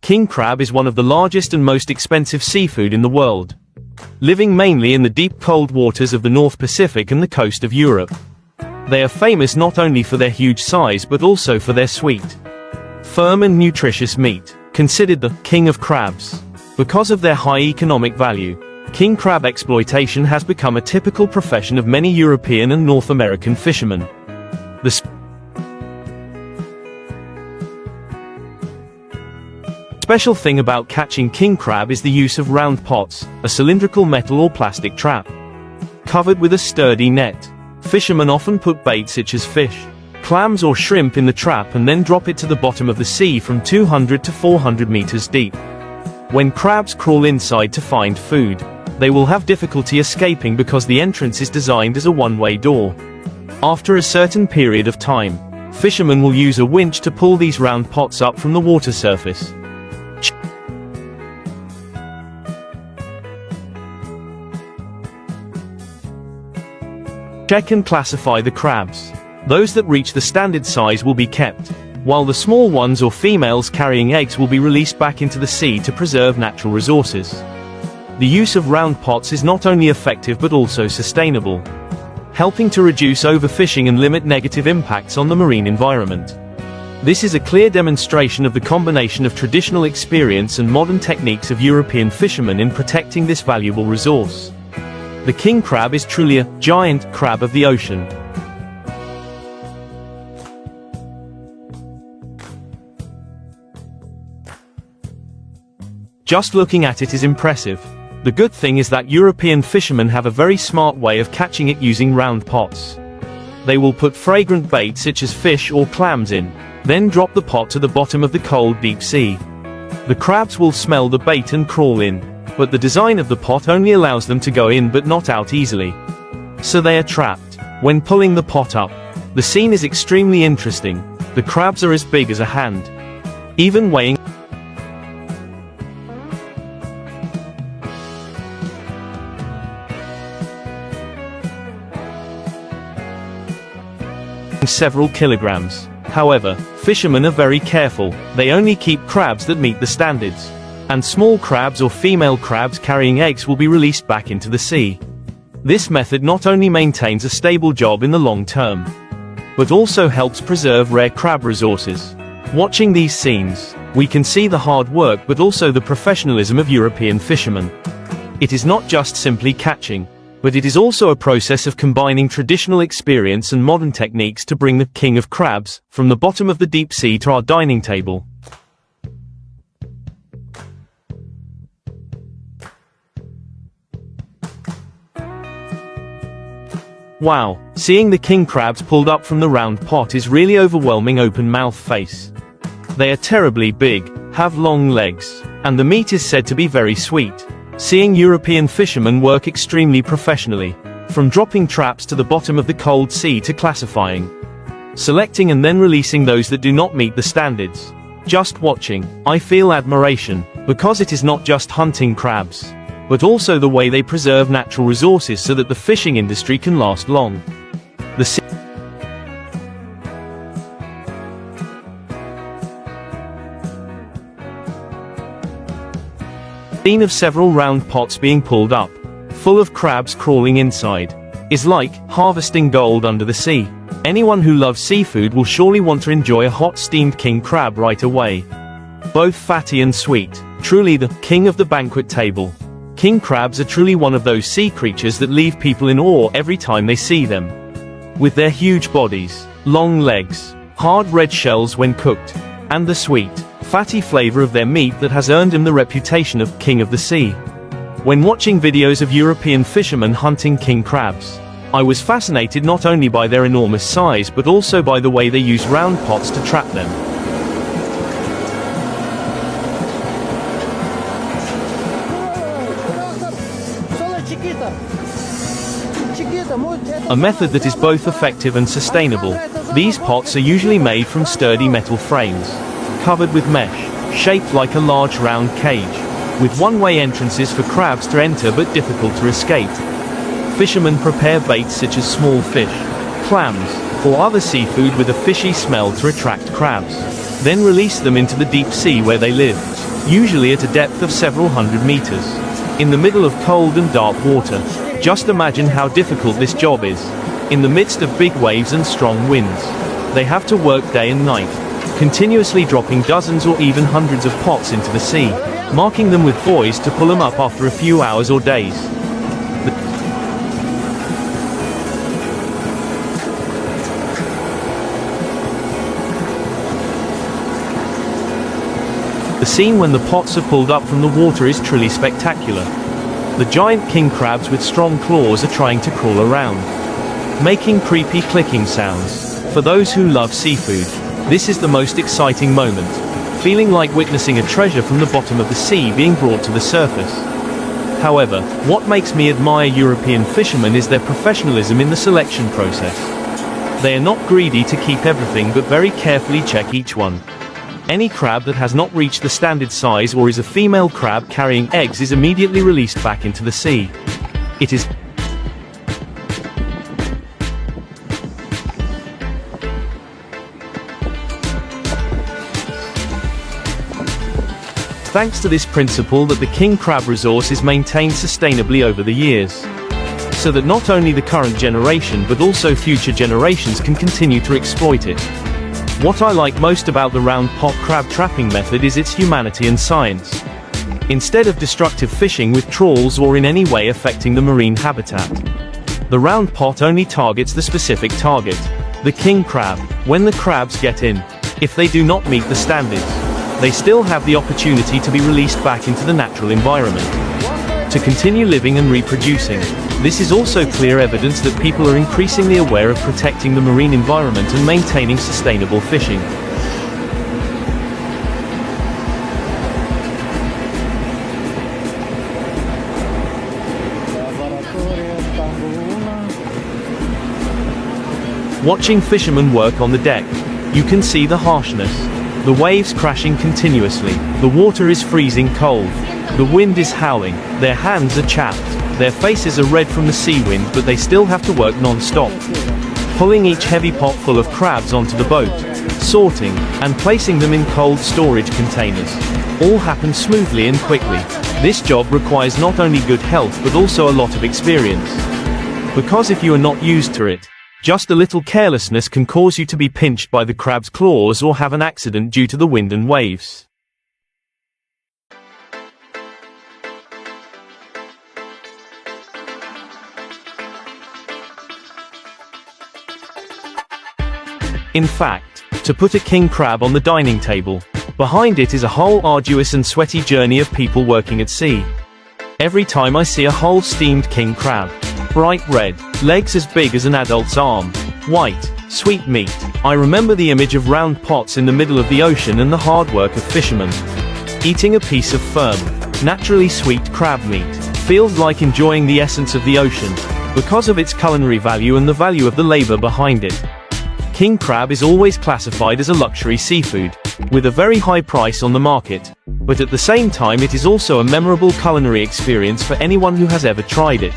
King crab is one of the largest and most expensive seafood in the world, living mainly in the deep cold waters of the North Pacific and the coast of Europe. They are famous not only for their huge size but also for their sweet, firm and nutritious meat, considered the king of crabs. Because of their high economic value, king crab exploitation has become a typical profession of many European and North American fishermen. The special thing about catching king crab is the use of round pots, a cylindrical metal or plastic trap, covered with a sturdy net. Fishermen often put bait such as fish, clams or shrimp in the trap and then drop it to the bottom of the sea from 200 to 400 meters deep. When crabs crawl inside to find food, they will have difficulty escaping because the entrance is designed as a one-way door. After a certain period of time, fishermen will use a winch to pull these round pots up from the water surface. Check and classify the crabs. Those that reach the standard size will be kept, while the small ones or females carrying eggs will be released back into the sea to preserve natural resources. The use of round pots is not only effective but also sustainable, helping to reduce overfishing and limit negative impacts on the marine environment. This is a clear demonstration of the combination of traditional experience and modern techniques of European fishermen in protecting this valuable resource. The king crab is truly a giant crab of the ocean. Just looking at it is impressive. The good thing is that European fishermen have a very smart way of catching it using round pots. They will put fragrant bait such as fish or clams in, then drop the pot to the bottom of the cold deep sea. The crabs will smell the bait and crawl in, but the design of the pot only allows them to go in but not out easily. So they are trapped. When pulling the pot up, the scene is extremely interesting. The crabs are as big as a hand, even weighing several kilograms. However, fishermen are very careful. They only keep crabs that meet the standards, and small crabs or female crabs carrying eggs will be released back into the sea. This method not only maintains a stable job in the long term, but also helps preserve rare crab resources. Watching these scenes, we can see the hard work but also the professionalism of European fishermen. It is not just simply catching, but it is also a process of combining traditional experience and modern techniques to bring the king of crabs from the bottom of the deep sea to our dining table. Wow, seeing the king crabs pulled up from the round pot is really overwhelming. Open mouth face. They are terribly big, have long legs, and the meat is said to be very sweet. Seeing European fishermen work extremely professionally, from dropping traps to the bottom of the cold sea to classifying, selecting and then releasing those that do not meet the standards. Just watching, I feel admiration, because it is not just hunting crabs, but also the way they preserve natural resources so that the fishing industry can last long. The scene of several round pots being pulled up, full of crabs crawling inside, is like harvesting gold under the sea. Anyone who loves seafood will surely want to enjoy a hot steamed king crab right away. Both fatty and sweet, truly the king of the banquet table. King crabs are truly one of those sea creatures that leave people in awe every time they see them. With their huge bodies, long legs, hard red shells when cooked, and the sweet, fatty flavor of their meat that has earned them the reputation of king of the sea. When watching videos of European fishermen hunting king crabs, I was fascinated not only by their enormous size but also by the way they use round pots to trap them. A method that is both effective and sustainable. These pots are usually made from sturdy metal frames, covered with mesh, shaped like a large round cage, with one-way entrances for crabs to enter but difficult to escape. Fishermen prepare baits such as small fish, clams, or other seafood with a fishy smell to attract crabs, then release them into the deep sea where they live. usually at a depth of several hundred meters, in the middle of cold and dark water. Just imagine how difficult this job is. In the midst of big waves and strong winds, they have to work day and night, continuously dropping dozens or even hundreds of pots into the sea, marking them with buoys to pull them up after a few hours or days. The scene when the pots are pulled up from the water is truly spectacular. The giant king crabs with strong claws are trying to crawl around, making creepy clicking sounds. For those who love seafood, this is the most exciting moment, feeling like witnessing a treasure from the bottom of the sea being brought to the surface. However, what makes me admire European fishermen is their professionalism in the selection process. They are not greedy to keep everything but very carefully check each one. Any crab that has not reached the standard size or is a female crab carrying eggs is immediately released back into the sea. It is thanks to this principle that the king crab resource is maintained sustainably over the years, so that not only the current generation but also future generations can continue to exploit it. What I like most about the round pot crab trapping method is its humanity and science. Instead of destructive fishing with trawls or in any way affecting the marine habitat, the round pot only targets the specific target, the king crab. When the crabs get in, if they do not meet the standards, they still have the opportunity to be released back into the natural environment, to continue living and reproducing. This is also clear evidence that people are increasingly aware of protecting the marine environment and maintaining sustainable fishing. Watching fishermen work on the deck, you can see the harshness. The waves crashing continuously, the water is freezing cold, the wind is howling, their hands are chapped, their faces are red from the sea wind, but they still have to work non-stop, pulling each heavy pot full of crabs onto the boat, sorting, and placing them in cold storage containers. All happen smoothly and quickly. This job requires not only good health but also a lot of experience. Because if you are not used to it, just a little carelessness can cause you to be pinched by the crab's claws or have an accident due to the wind and waves. In fact, to put a king crab on the dining table, behind it is a whole arduous and sweaty journey of people working at sea. Every time I see a whole steamed king crab, bright red, legs as big as an adult's arm, white, sweet meat, I remember the image of round pots in the middle of the ocean and the hard work of fishermen. Eating a piece of firm, naturally sweet crab meat feels like enjoying the essence of the ocean, because of its culinary value and the value of the labor behind it. King crab is always classified as a luxury seafood, with a very high price on the market, but at the same time it is also a memorable culinary experience for anyone who has ever tried it.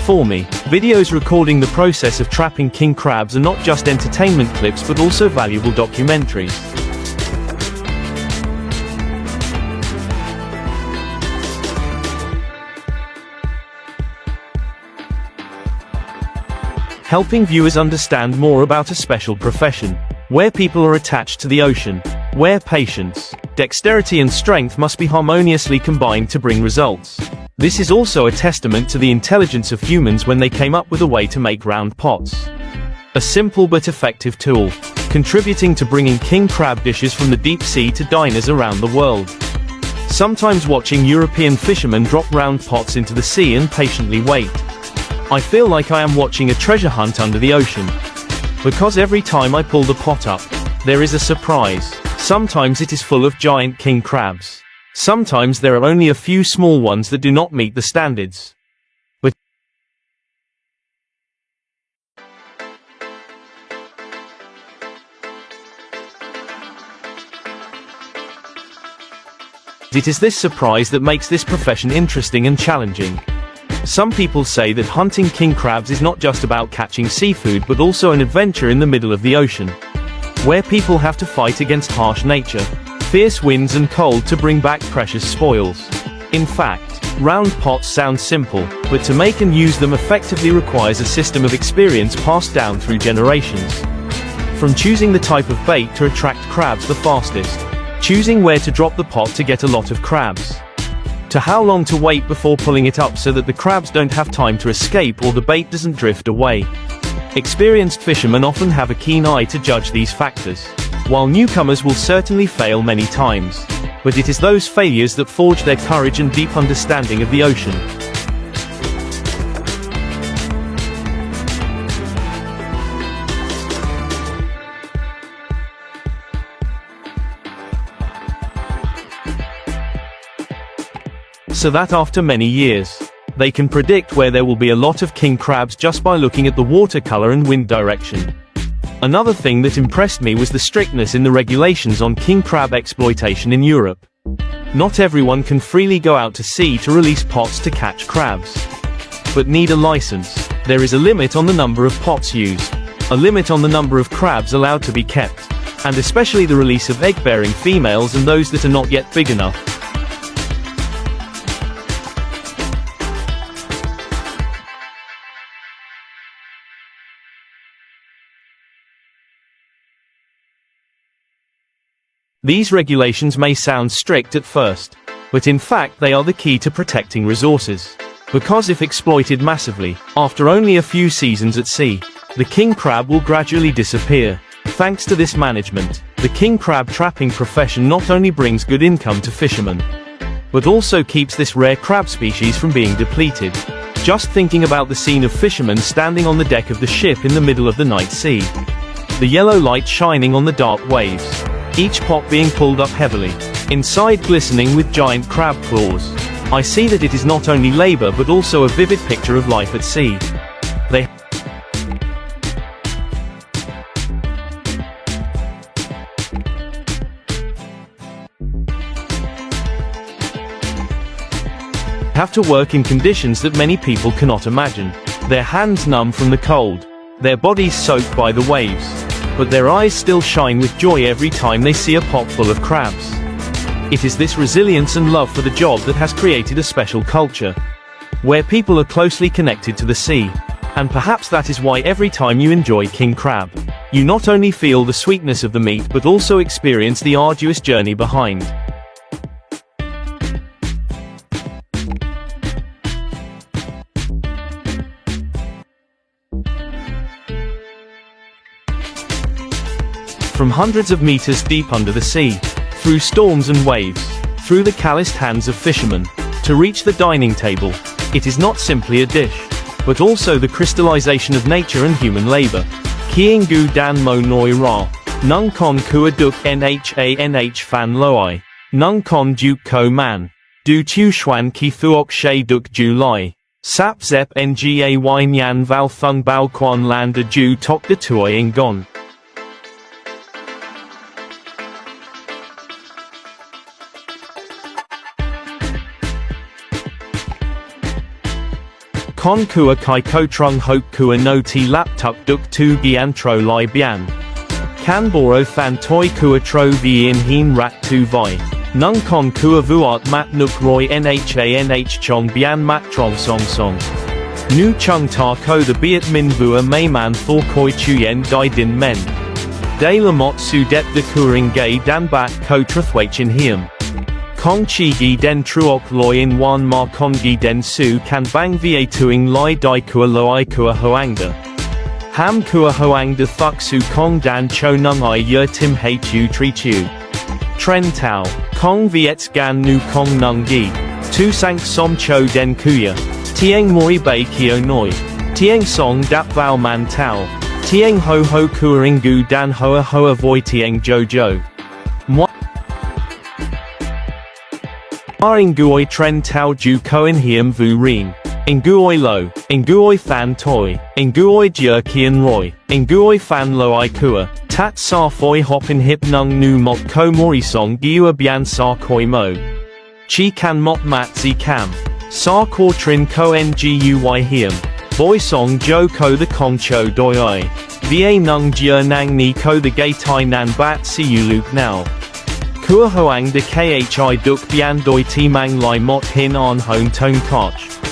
For me, videos recording the process of trapping king crabs are not just entertainment clips but also valuable documentaries. Helping viewers understand more about a special profession, where people are attached to the ocean, where patience, dexterity and strength must be harmoniously combined to bring results. This is also a testament to the intelligence of humans when they came up with a way to make round pots. A simple but effective tool, contributing to bringing king crab dishes from the deep sea to diners around the world. Sometimes watching European fishermen drop round pots into the sea and patiently wait, I feel like I am watching a treasure hunt under the ocean. Because every time I pull the pot up, there is a surprise. Sometimes it is full of giant king crabs. Sometimes there are only a few small ones that do not meet the standards. But it is this surprise that makes this profession interesting and challenging. Some people say that hunting king crabs is not just about catching seafood but also an adventure in the middle of the ocean, where people have to fight against harsh nature, fierce winds and cold to bring back precious spoils. In fact, round pots sound simple, but to make and use them effectively requires a system of experience passed down through generations. From choosing the type of bait to attract crabs the fastest, choosing where to drop the pot to get a lot of crabs, to how long to wait before pulling it up so that the crabs don't have time to escape or the bait doesn't drift away. Experienced fishermen often have a keen eye to judge these factors, while newcomers will certainly fail many times. But it is those failures that forge their courage and deep understanding of the ocean. So that after many years, they can predict where there will be a lot of king crabs just by looking at the watercolor and wind direction. Another thing that impressed me was the strictness in the regulations on king crab exploitation in Europe. Not everyone can freely go out to sea to release pots to catch crabs, but need a license. There is a limit on the number of pots used, a limit on the number of crabs allowed to be kept, and especially the release of egg-bearing females and those that are not yet big enough. These regulations may sound strict at first, but in fact they are the key to protecting resources. Because if exploited massively, after only a few seasons at sea, the king crab will gradually disappear. Thanks to this management, the king crab trapping profession not only brings good income to fishermen, but also keeps this rare crab species from being depleted. Just thinking about the scene of fishermen standing on the deck of the ship in the middle of the night sea. The yellow light shining on the dark waves, each pot being pulled up heavily, inside glistening with giant crab claws. I see that it is not only labor but also a vivid picture of life at sea. They have to work in conditions that many people cannot imagine. Their hands numb from the cold, their bodies soaked by the waves, but their eyes still shine with joy every time they see a pot full of crabs. It is this resilience and love for the job that has created a special culture, where people are closely connected to the sea. And perhaps that is why every time you enjoy king crab, you not only feel the sweetness of the meat but also experience the arduous journey behind. From hundreds of meters deep under the sea, through storms and waves, through the calloused hands of fishermen, to reach the dining table, it is not simply a dish, but also the crystallization of nature and human labor. Kieng gu dan mo noi ra, nung kon kua duk nhanh fan loai, nung kon juk ko man, du tu xuan ki thuok she duk ju lai, sap zep nga nyan val thung bao quan lan de ju tok de tuoi ngon. Con kua kai ko trung hok kua no ti lap tuk duk tu gian tro lai bian. Can boro than toi kua tro vi in heen rat tu vi. Nung con kua vuat mat nuk roy nhanh chong bian mat trong song song. Nu chung ta ko the biat min vua may man thor koi chuyen di din men. De la mot su det de kuring gay dan bat ko truthwach in hiem. Kong chi gi den truok loy in wan ma kong gi den su kan bang va tuing lai dai kua loai kua hoangda. Ham kua hoangda thuk su kong dan cho nung I yer tim hei chu tri chu. Tren tau, kong viet gan nu kong nung gi. Tu sank som cho den kuya. Tieng moi bei kio noi. Tieng song dap vao man tau. Tieng ho ho kuring gu dan hoa hoa voi tieng jojo. Nguoi tren tau ju koen hiem vu rin. Nguoi lo, nguoi fan toi, nguoi jia kien roy, nguoi fan lo I kua, tat sa foi hop in hip nung nu mot ko mori song giua bian sa koi mo. Chi kan mot mat zi cam. Sa kor trin ko ngui hiem. Boy song jo ko the kong cho doi I. Va nung jia nang ni ko the gay tai nan bat si you luke now. Kua hoang de khi duc bian doi ti mang lai mot hin on hong tone koch.